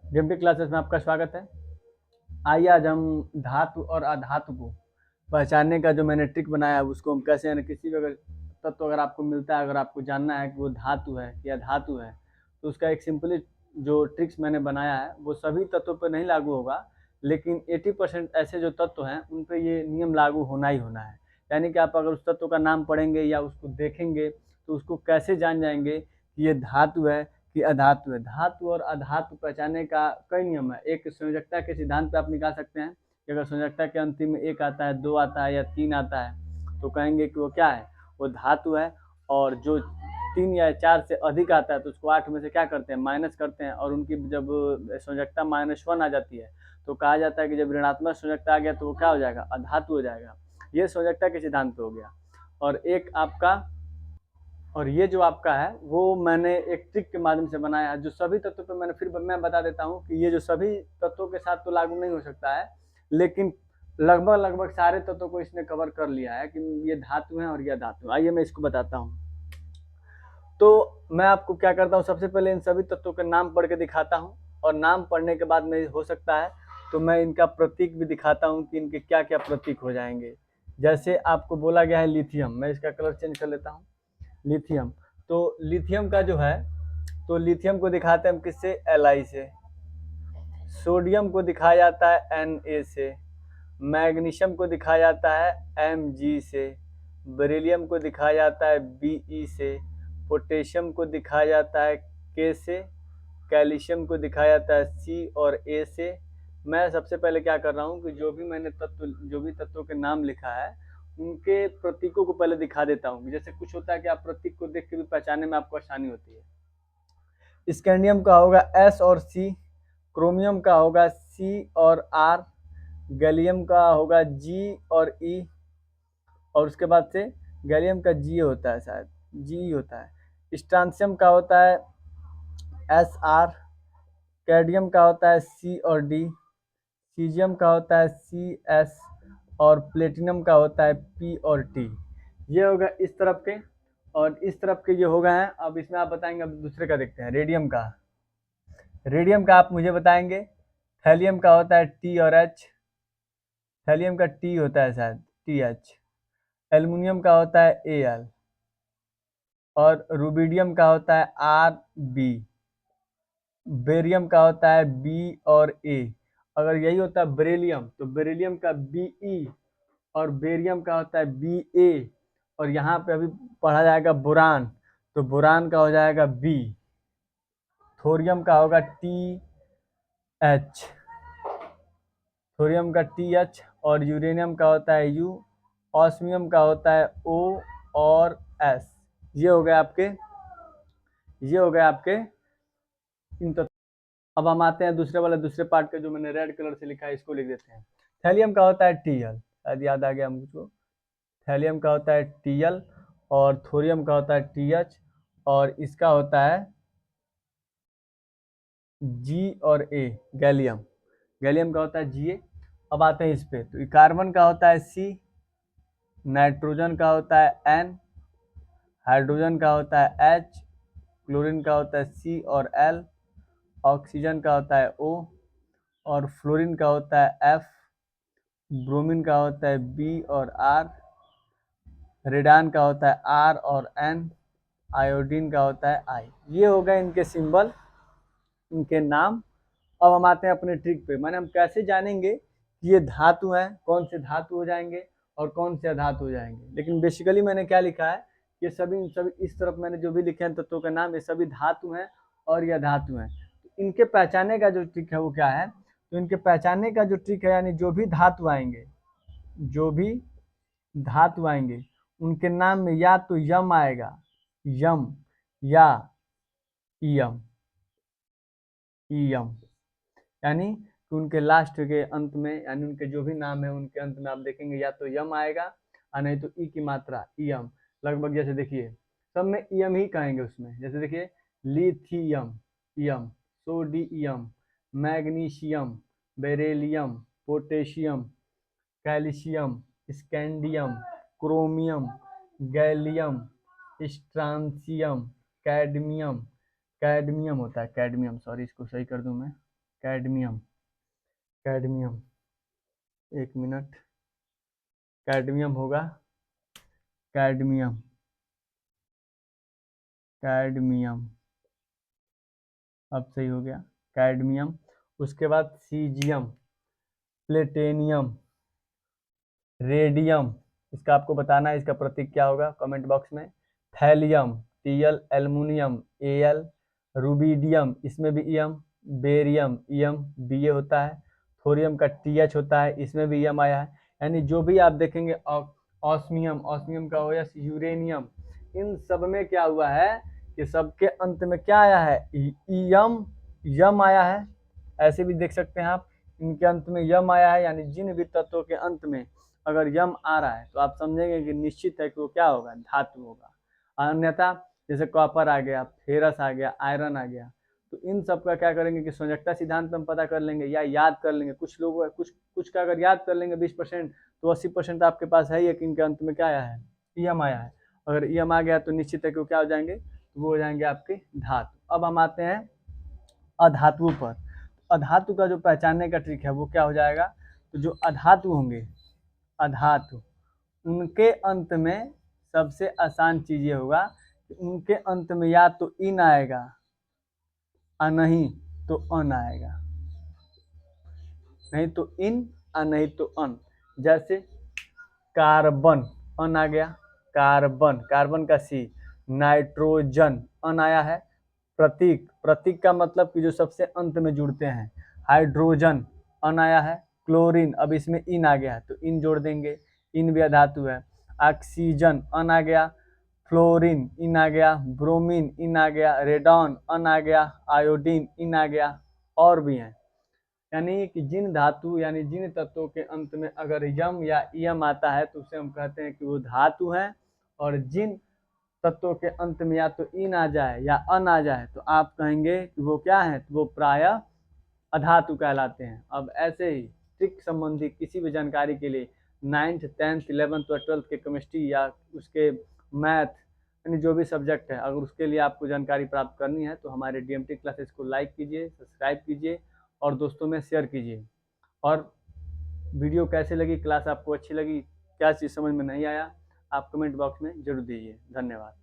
Geometry classes में आपका स्वागत है। आइए आज हम धातु और अधातु को पहचानने का जो मैंने ट्रिक बनाया है उसको हम कैसे, यानी किसी भी अगर तत्व अगर आपको मिलता है, अगर आपको जानना है कि वो धातु है या धातु है, तो उसका एक सिंपली जो ट्रिक्स मैंने बनाया है वो सभी तत्वों पर नहीं लागू होगा, लेकिन 80% ऐसे जो तत्व हैं उन पर ये नियम लागू होना ही होना है। यानी कि आप अगर उस तत्व का नाम पढ़ेंगे या उसको देखेंगे तो उसको कैसे जान जाएंगे कि ये धातु है कि अधातु है। धातु और अधातु पहचानने का कई नियम है। एक संयोजकता के सिद्धांत पे आप निकाल सकते हैं कि अगर संयोजकता के अंतिम में एक आता है, दो आता है या तीन आता है तो कहेंगे कि वो क्या है, वो धातु है। और जो तीन या चार से अधिक आता है तो उसको आठ में से क्या करते हैं, माइनस करते हैं, और उनकी जब संयोजकता -1 आ जाती है तो कहा जाता है कि जब ऋणात्मक संयोजकता आ गया तो वो क्या हो जाएगा, अधातु हो जाएगा। ये संयोजकता के सिद्धांत पे हो गया। और एक आपका और ये जो आपका है वो मैंने एक ट्रिक के माध्यम से बनाया है, जो सभी तत्वों पे मैंने फिर मैं बता देता हूँ कि ये जो सभी तत्वों के साथ तो लागू नहीं हो सकता है, लेकिन लगभग लगभग सारे तत्वों को इसने कवर कर लिया है कि ये धातु है और ये धातु। आइए मैं इसको बताता हूँ। तो मैं आपको क्या करता हूँ, सबसे पहले इन सभी तत्वों के नाम पढ़ के दिखाता हूँ, और नाम पढ़ने के बाद में हो सकता है तो मैं इनका प्रतीक भी दिखाता हूँ कि इनके क्या क्या प्रतीक हो जाएंगे। जैसे आपको बोला गया है लिथियम, मैं इसका कलर चेंज कर लेता हूँ। लिथियम, तो लिथियम का जो है, तो लिथियम को दिखाते हैं हम किससे, Li से। सोडियम को दिखाया जाता है Na से। मैग्नीशियम को दिखाया जाता है Mg से। बेरिलियम को दिखाया जाता है Be से। पोटेशियम को दिखाया जाता है K से। कैल्शियम को दिखाया जाता है C और A से। मैं सबसे पहले क्या कर रहा हूँ कि जो भी तत्वों के नाम लिखा है उनके प्रतीकों को पहले दिखा देता हूँ। जैसे कुछ होता है कि आप प्रतीक को देख के भी पहचानने में आपको आसानी होती है। स्कैंडियम का होगा S और C। क्रोमियम का होगा C और R। गैलियम का होगा G और E। और उसके बाद से गैलियम का G होता है, शायद G होता है। स्ट्रांसियम का होता है SR। कैडमियम का होता है C और D। सीजियम का होता है CS। और प्लेटिनम का होता है P और T। ये होगा इस तरफ के, और इस तरफ के ये हो गए हैं। अब इसमें आप बताएंगे, अब दूसरे का देखते हैं। रेडियम का आप मुझे बताएंगे। थैलियम का होता है T और H। थैलियम का T होता है शायद TH। एल्युमिनियम का होता है Al। और रुबिडियम का होता है RB। बेरियम का होता है बी और ए। अगर यही होता है बेरिलियम तो बेरिलियम का Be। और बेरियम का होता है Ba। और यहाँ पे अभी पढ़ा जाएगा बोरान, तो बोरान का हो जाएगा B। थोरियम का होगा TH। थोरियम का TH। और यूरेनियम का होता है U। ऑस्मियम का होता है O और S। ये हो गए आपके इन। अब हम आते हैं दूसरे पार्ट के, जो मैंने रेड कलर से लिखा है इसको लिख देते हैं। थैलियम का होता है Tl, शायद याद आ गया मुझको। थैलियम का होता है Tl। और थोरियम का होता है TH। और इसका होता है G और A। गैलियम गैलियम का होता है Ga। अब आते हैं इस पे, तो कार्बन का होता है C। नाइट्रोजन का होता है N। हाइड्रोजन का होता है H। क्लोरीन का होता है C और L। ऑक्सीजन का होता है O। और फ्लोरीन का होता है F। ब्रोमीन का होता है B और R। रेडान का होता है R और N। आयोडीन का होता है I। ये हो गए इनके सिंबल, इनके नाम। अब हम आते हैं अपने ट्रिक पे। मैंने हम कैसे जानेंगे कि ये धातु हैं, कौन से धातु हो जाएंगे और कौन से अधातु हो जाएंगे। लेकिन बेसिकली मैंने क्या लिखा है, ये सभी इस तरफ मैंने जो भी लिखे हैं तत्वों का नाम, ये सभी धातु हैं और ये अधातु हैं। तो इनके पहचानने का जो ट्रिक है वो क्या है, तो इनके पहचानने का जो ट्रिक है, यानी जो भी धातु आएंगे उनके नाम में या तो यम आएगा, यम, या ईयम। ईयम यानी कि उनके लास्ट के अंत में, यानी उनके जो भी नाम है उनके अंत में आप देखेंगे या तो यम आएगा और नहीं तो ई की मात्रा ईयम। लगभग जैसे देखिए सब में ईयम ही कहेंगे उसमें। जैसे देखिए लिथियम, ईयम। Sodium, magnesium, beryllium, potassium, calcium, scandium, chromium, gallium, strontium, cadmium. Cadmium होता है, कैडमियम, सॉरी इसको सही कर दूं मैं। कैडमियम, कैडमियम, एक मिनट, कैडमियम होगा, कैडमियम, कैडमियम, अब सही हो गया, कैडमियम। उसके बाद सीजियम, प्लेटेनियम, रेडियम, इसका आपको बताना है इसका प्रतीक क्या होगा कमेंट बॉक्स में। Thallium, TL, aluminium, AL, rubidium, इसमें भी ईएम, बेरियम, ईएम, बीए होता है, थोरियम का टीएच होता है, इसमें भी ईएम आया है। यानी जो भी आप देखेंगे ऑस्मियम, ऑस्मियम का हो या यूरेनियम, इन सब में क्या हुआ है कि सबके अंत में क्या आया है, ईएम, यम आया है। ऐसे भी देख सकते हैं आप, इनके अंत में यम आया है, यानी जिन भी तत्वों के अंत में अगर यम आ रहा है तो आप समझेंगे कि निश्चित है कि वो क्या होगा, धातु होगा। अन्यथा जैसे कॉपर आ गया, फेरस आ गया, आयरन आ गया, तो इन सब का क्या करेंगे कि संयोजकता सिद्धांत हम पता कर लेंगे या याद कर लेंगे। कुछ लोग कुछ का अगर याद कर लेंगे 20%, तो 80% आपके पास है ही है कि इनके अंत में क्या आया है, ईएम आया है। अगर ईएम आ गया तो निश्चित है कि वो क्या हो जाएंगे, तो वो हो जाएंगे आपके धातु। अब हम आते हैं अधातुओं पर। अधातु का जो पहचानने का ट्रिक है वो क्या हो जाएगा, तो जो अधातु होंगे, अधातु, उनके अंत में सबसे आसान चीज ये होगा कि उनके अंत में या तो इन आएगा और नहीं तो अन आएगा, नहीं तो इन और नहीं तो अन। जैसे कार्बन, अन आ गया, कार्बन, कार्बन का सी, नाइट्रोजन, अन आया है, प्रतीक, प्रतीक का मतलब कि जो सबसे अंत में जुड़ते हैं, हाइड्रोजन, अन आया है, क्लोरीन, अब इसमें इन आ गया है तो इन जोड़ देंगे, इन भी अधातु है, ऑक्सीजन, अन आ गया, फ्लोरीन, इन आ गया, ब्रोमीन, इन आ गया, रेडॉन, अन आ गया, आयोडीन, इन आ गया, और भी हैं। यानी कि जिन धातु यानी जिन तत्वों के अंत में अगर यम या ईएम आता है तो उसे हम कहते हैं कि वो धातु हैं, और जिन तत्वों के अंत में या तो इन आ जाए या अन आ जाए तो आप कहेंगे कि वो क्या है, तो वो प्रायः अधातु कहलाते हैं। अब ऐसे ही ट्रिक संबंधी किसी भी जानकारी के लिए 9th, 10th, 11th और 12th के केमिस्ट्री या उसके मैथ यानी जो भी सब्जेक्ट है, अगर उसके लिए आपको जानकारी प्राप्त करनी है तो हमारे डीएमटी क्लासेस को लाइक कीजिए, सब्सक्राइब कीजिए और दोस्तों में शेयर कीजिए। और वीडियो कैसे लगी, क्लास आपको अच्छी लगी, क्या चीज़ समझ में नहीं आया, आप कमेंट बॉक्स में जरूर दीजिए। धन्यवाद।